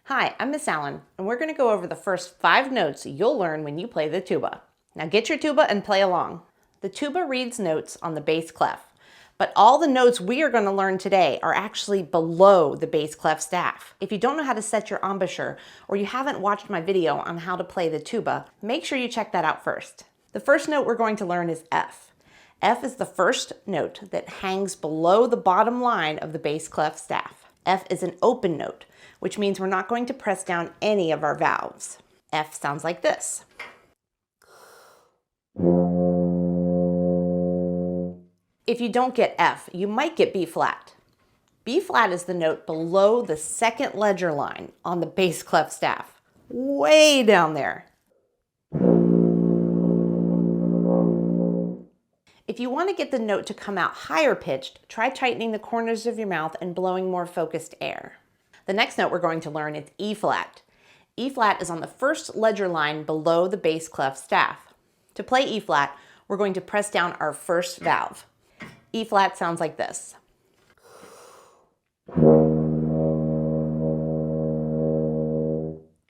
Hi, I'm Miss Allen, and we're going to go over the first 5 notes you'll learn when you play the tuba. Now get your tuba and play along. The tuba reads notes on the bass clef, but all the notes we are going to learn today are actually below the bass clef staff. If you don't know how to set your embouchure, or you haven't watched my video on how to play the tuba, make sure you check that out first. The first note we're going to learn is F. F is the first note that hangs below the bottom line of the bass clef staff. F is an open note, which means we're not going to press down any of our valves. F sounds like this. If you don't get F, you might get B flat. B flat is the note below the second ledger line on the bass clef staff, way down there. If you want to get the note to come out higher pitched, try tightening the corners of your mouth and blowing more focused air. The next note we're going to learn is E flat. E flat is on the first ledger line below the bass clef staff. To play E flat, we're going to press down our first valve. E flat sounds like this.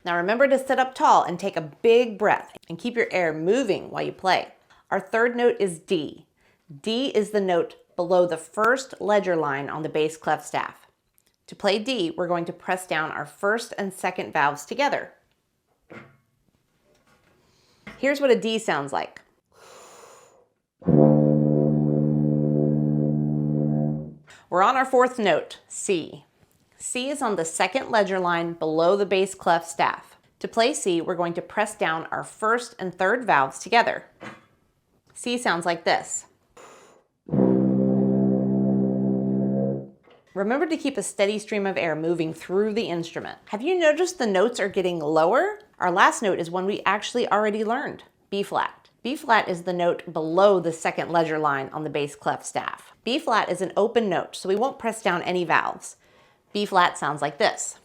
Now remember to sit up tall and take a big breath and keep your air moving while you play. Our third note is D. D is the note below the first ledger line on the bass clef staff. To play D, we're going to press down our first and second valves together. Here's what a D sounds like. We're on our fourth note, C. C is on the second ledger line below the bass clef staff. To play C, we're going to press down our first and third valves together. C sounds like this. Remember to keep a steady stream of air moving through the instrument. Have you noticed the notes are getting lower? Our last note is one we actually already learned, B flat. B flat is the note below the second ledger line on the bass clef staff. B flat is an open note, so we won't press down any valves. B flat sounds like this.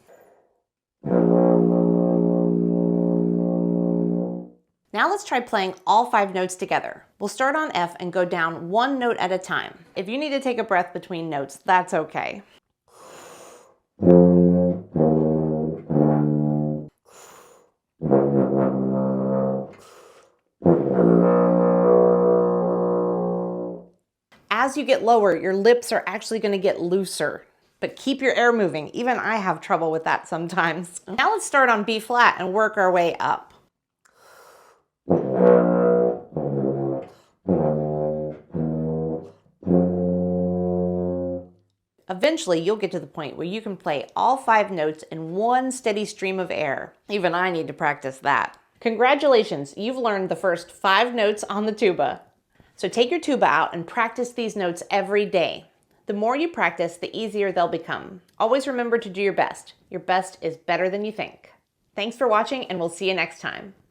Now let's try playing all 5 notes together. We'll start on F and go down 1 note at a time. If you need to take a breath between notes, that's okay. As you get lower, your lips are actually going to get looser. But keep your air moving. Even I have trouble with that sometimes. Now let's start on B flat and work our way up. Eventually, you'll get to the point where you can play all 5 notes in one steady stream of air. Even I need to practice that. Congratulations, you've learned the first 5 notes on the tuba. So take your tuba out and practice these notes every day. The more you practice, the easier they'll become. Always remember to do your best. Your best is better than you think. Thanks for watching, and we'll see you next time.